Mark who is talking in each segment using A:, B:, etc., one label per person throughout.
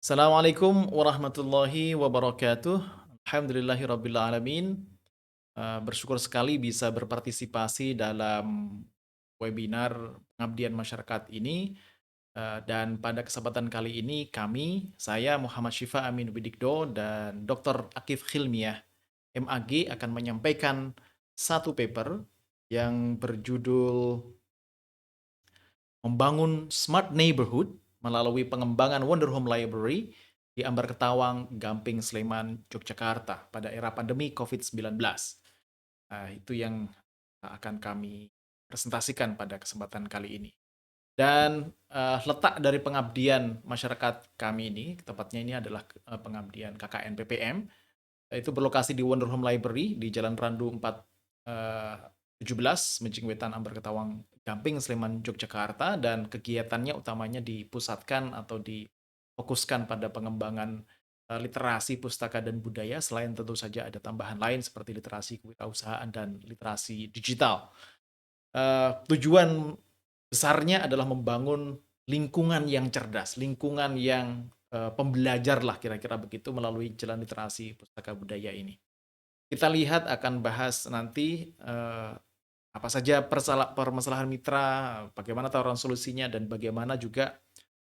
A: Assalamualaikum warahmatullahi wabarakatuh. Alhamdulillahirabbil alamin. Bersyukur sekali bisa berpartisipasi dalam webinar pengabdian masyarakat ini, dan pada kesempatan kali ini saya Muhammad Syifa Amin Widikdo dan Dr. Akif Khilmiah, MAG akan menyampaikan satu paper yang berjudul Membangun Smart Neighborhood melalui pengembangan Wonder Home Library di Ambar Ketawang, Gamping, Sleman, Yogyakarta pada era pandemi COVID-19. Itu yang akan kami presentasikan pada kesempatan kali ini. Dan letak dari pengabdian masyarakat kami ini, tepatnya ini adalah pengabdian KKN PPM, itu berlokasi di Wonder Home Library di Jalan Randu 4 eh, 17, Mencing Wetan, Ambar Ketawang, Gamping, Sleman, Yogyakarta, dan kegiatannya utamanya dipusatkan atau difokuskan pada pengembangan literasi pustaka dan budaya, selain tentu saja ada tambahan lain seperti literasi kewirausahaan dan literasi digital. Tujuan besarnya adalah membangun lingkungan yang cerdas, lingkungan yang pembelajar lah kira-kira begitu melalui jalan literasi pustaka budaya ini. Kita lihat akan bahas nanti apa saja permasalahan mitra, bagaimana tawaran solusinya, dan bagaimana juga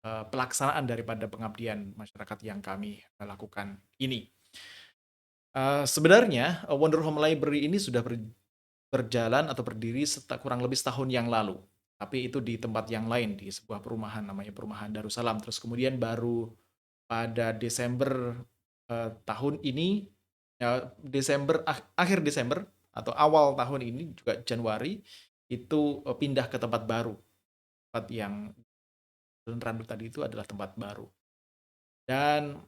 A: pelaksanaan daripada pengabdian masyarakat yang kami lakukan ini. Sebenarnya Wonder Home Library ini sudah berjalan atau berdiri kurang lebih setahun yang lalu. Tapi itu di tempat yang lain, di sebuah perumahan namanya Perumahan Darussalam. Terus kemudian baru pada Desember tahun ini, akhir Desember atau awal tahun ini juga Januari, itu pindah ke tempat baru. Tempat yang Jalan Randu tadi itu adalah tempat baru. Dan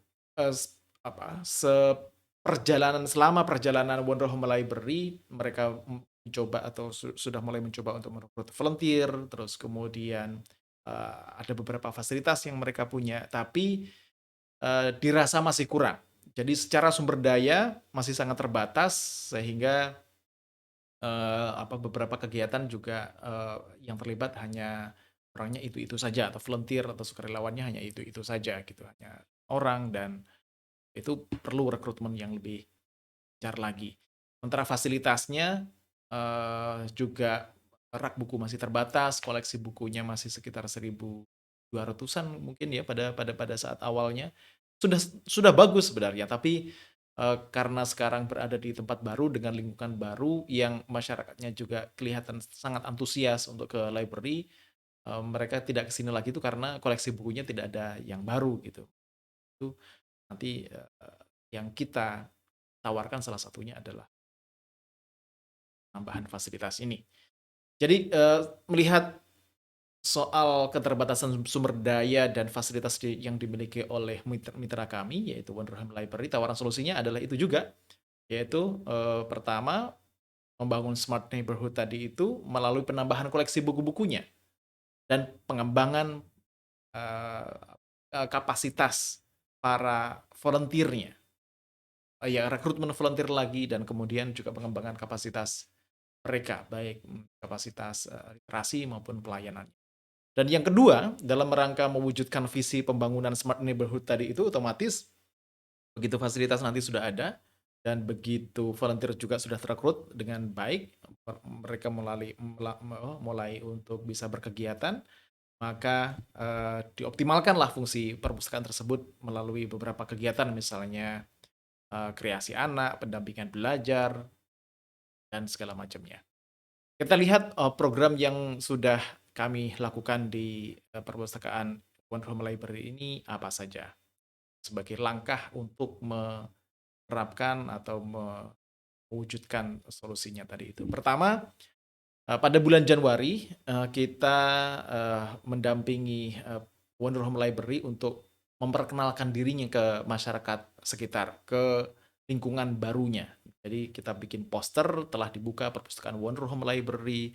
A: selama perjalanan Wonder Home Library, mereka mencoba atau sudah mulai mencoba untuk merekrut volunteer, terus kemudian ada beberapa fasilitas yang mereka punya, tapi dirasa masih kurang. Jadi secara sumber daya masih sangat terbatas, sehingga beberapa kegiatan juga yang terlibat hanya orangnya itu-itu saja, atau volunteer atau sukarelawannya hanya itu-itu saja gitu, hanya orang, dan itu perlu rekrutmen yang lebih gencar lagi. Sementara fasilitasnya juga rak buku masih terbatas, koleksi bukunya masih sekitar 1.200-an mungkin ya pada saat awalnya. Sudah bagus sebenarnya, tapi karena sekarang berada di tempat baru dengan lingkungan baru yang masyarakatnya juga kelihatan sangat antusias untuk ke library, mereka tidak ke sini lagi itu karena koleksi bukunya tidak ada yang baru gitu. Itu nanti yang kita tawarkan salah satunya adalah tambahan fasilitas ini. Jadi melihat soal keterbatasan sumber daya dan fasilitas yang dimiliki oleh mitra kami, yaitu Wonder Home Library, tawaran solusinya adalah itu juga, yaitu pertama, membangun smart neighborhood tadi itu melalui penambahan koleksi buku-bukunya dan pengembangan eh, kapasitas para volunteer-nya. Ya, rekrutmen volunteer lagi, dan kemudian juga pengembangan kapasitas mereka, baik kapasitas literasi maupun pelayanan. Dan yang kedua, dalam rangka mewujudkan visi pembangunan smart neighborhood tadi itu, otomatis begitu fasilitas nanti sudah ada dan begitu volunteer juga sudah terekrut dengan baik, mereka mulai untuk bisa berkegiatan, maka dioptimalkanlah fungsi perpustakaan tersebut melalui beberapa kegiatan, misalnya kreasi anak, pendampingan belajar, dan segala macamnya. Kita lihat program yang sudah kami lakukan di perpustakaan Wonder Home Library ini apa saja, sebagai langkah untuk menerapkan atau mewujudkan solusinya tadi itu. Pertama, pada bulan Januari kita mendampingi Wonder Home Library untuk memperkenalkan dirinya ke masyarakat sekitar, ke lingkungan barunya. Jadi kita bikin poster, telah dibuka perpustakaan Wonder Home Library.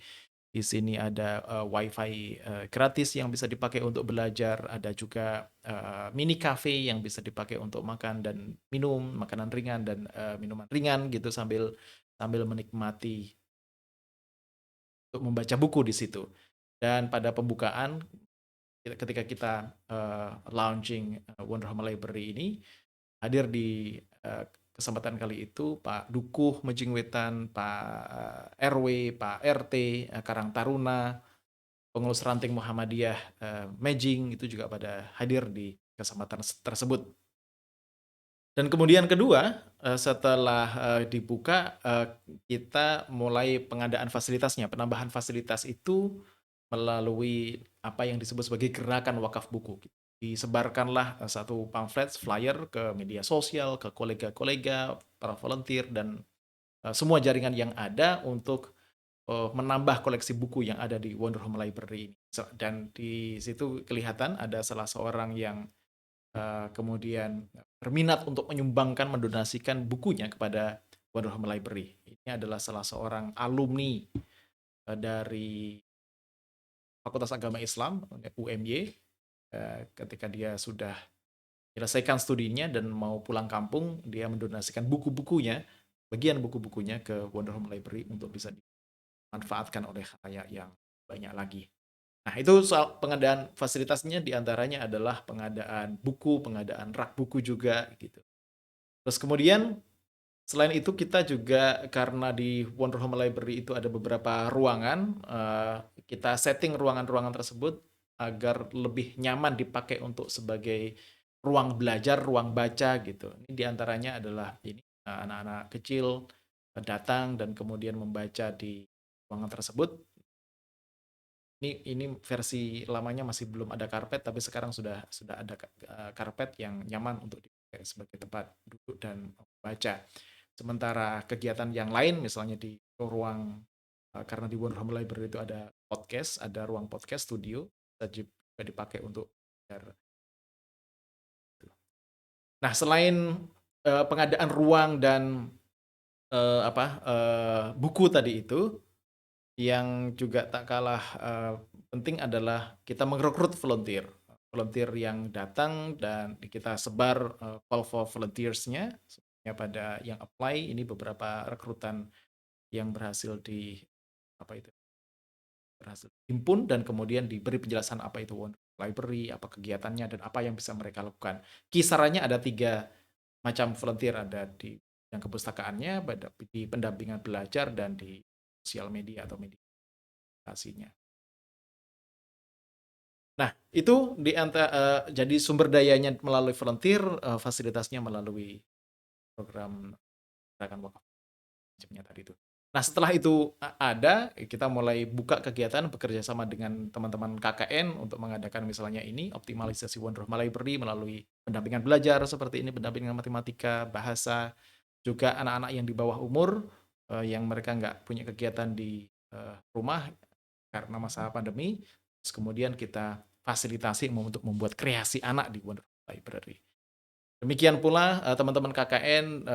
A: Di sini ada wifi gratis yang bisa dipakai untuk belajar, ada juga mini cafe yang bisa dipakai untuk makan dan minum, makanan ringan dan minuman ringan gitu, sambil menikmati untuk membaca buku di situ. Dan pada pembukaan ketika kita launching Wonderhome Library ini, hadir di kesempatan kali itu Pak Dukuh Mejingwetan, Pak RW, Pak RT, Karang Taruna, pengurus ranting Muhammadiyah Mejing itu juga pada hadir di kesempatan tersebut. Dan kemudian kedua, setelah dibuka, kita mulai pengadaan fasilitasnya. Penambahan fasilitas itu melalui apa yang disebut sebagai gerakan wakaf buku. Disebarkanlah satu pamflet flyer ke media sosial, ke kolega-kolega, para volunteer, dan semua jaringan yang ada untuk menambah koleksi buku yang ada di Wonderhome Library ini. Dan di situ kelihatan ada salah seorang yang kemudian berminat untuk menyumbangkan, mendonasikan bukunya kepada Wonderhome Library. Ini adalah salah seorang alumni dari Fakultas Agama Islam, UMY, ketika dia sudah menyelesaikan studinya dan mau pulang kampung, dia mendonasikan buku-bukunya, bagian buku-bukunya ke Wonderhome Library untuk bisa dimanfaatkan oleh khalayak yang banyak lagi. Nah, itu soal pengadaan fasilitasnya diantaranya adalah pengadaan buku, pengadaan rak buku juga gitu. Terus kemudian selain itu kita juga karena di Wonderhome Library itu ada beberapa ruangan, kita setting ruangan-ruangan tersebut agar lebih nyaman dipakai untuk sebagai ruang belajar, ruang baca gitu. Ini diantaranya adalah ini anak-anak kecil datang dan kemudian membaca di ruangan tersebut. Ini versi lamanya masih belum ada karpet, tapi sekarang sudah ada karpet yang nyaman untuk dipakai sebagai tempat duduk dan baca. Sementara kegiatan yang lain, misalnya di ruang, karena di Wonderhome Library itu ada podcast, ada ruang podcast studio, juga dipakai untuk belajar. Nah, selain pengadaan ruang dan buku tadi itu, yang juga tak kalah penting adalah kita merekrut volunteer. Volunteer yang datang dan kita sebar call for volunteers-nya pada yang apply. Ini beberapa rekrutan yang berhasil berhasil himpun dan kemudian diberi penjelasan apa itu library, apa kegiatannya dan apa yang bisa mereka lakukan. Kisarannya ada 3 macam volunteer, ada di yang kepustakaannya, di pendampingan belajar dan di sosial media atau media aplikasinya. Nah, itu jadi sumber dayanya melalui volunteer, fasilitasnya melalui program gerakan wakaf macamnya tadi itu. Nah, setelah itu ada, kita mulai buka kegiatan bekerja sama dengan teman-teman KKN untuk mengadakan misalnya ini optimalisasi Wonderhome Library melalui pendampingan belajar seperti ini, pendampingan matematika, bahasa, juga anak-anak yang di bawah umur yang mereka nggak punya kegiatan di rumah karena masa pandemi. Terus kemudian kita fasilitasi untuk membuat kreasi anak di Wonderhome Library. Demikian pula teman-teman KKN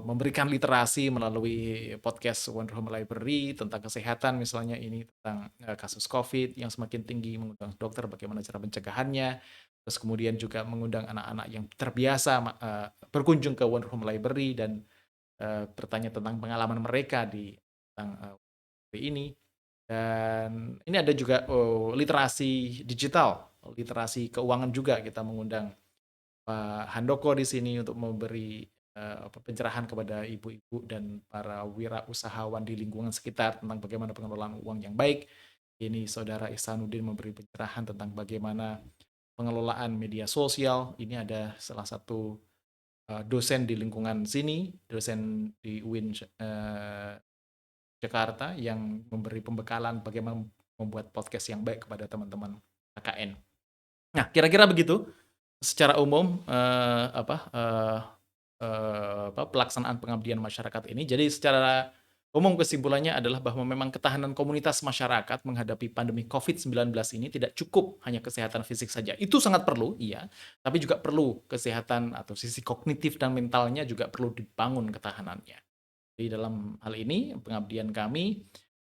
A: memberikan literasi melalui podcast Wonderhome Library tentang kesehatan, misalnya ini tentang kasus COVID yang semakin tinggi, mengundang dokter bagaimana cara pencegahannya, terus kemudian juga mengundang anak-anak yang terbiasa berkunjung ke Wonderhome Library dan bertanya tentang pengalaman mereka di tentang ini. Dan ini ada juga literasi digital, literasi keuangan juga, kita mengundang Pak Handoko di sini untuk memberi pencerahan kepada ibu-ibu dan para wirausahawan di lingkungan sekitar tentang bagaimana pengelolaan uang yang baik. Ini Saudara Ihsanuddin memberi pencerahan tentang bagaimana pengelolaan media sosial. Ini ada salah satu dosen di lingkungan sini, dosen di UIN Jakarta yang memberi pembekalan bagaimana membuat podcast yang baik kepada teman-teman KKN. Nah, kira-kira begitu secara umum pelaksanaan pengabdian masyarakat ini. Jadi secara umum kesimpulannya adalah bahwa memang ketahanan komunitas masyarakat menghadapi pandemi COVID-19 ini tidak cukup hanya kesehatan fisik saja. Itu sangat perlu, iya, tapi juga perlu kesehatan atau sisi kognitif dan mentalnya juga perlu dibangun ketahanannya. Di dalam hal ini, pengabdian kami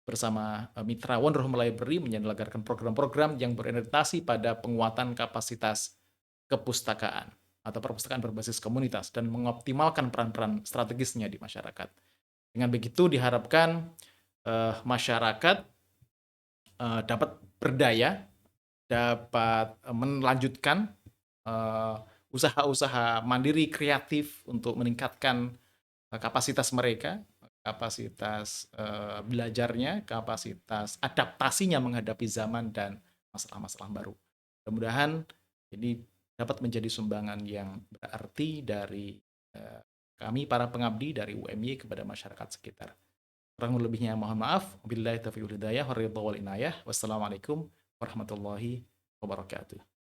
A: bersama mitra Wonderhome Library menyelenggarakan program-program yang berorientasi pada penguatan kapasitas kepustakaan atau perpustakaan berbasis komunitas dan mengoptimalkan peran-peran strategisnya di masyarakat. Dengan begitu diharapkan masyarakat dapat berdaya dapat melanjutkan eh, usaha-usaha mandiri kreatif untuk meningkatkan kapasitas mereka, kapasitas belajarnya, kapasitas adaptasinya menghadapi zaman dan masalah-masalah baru. Mudah-mudahan ini dapat menjadi sumbangan yang berarti dari eh, kami para pengabdi dari UMY kepada masyarakat sekitar. Kurang lebihnya mohon maaf. Wabillahi taufiq wal hidayah. Wassalamualaikum warahmatullahi wabarakatuh.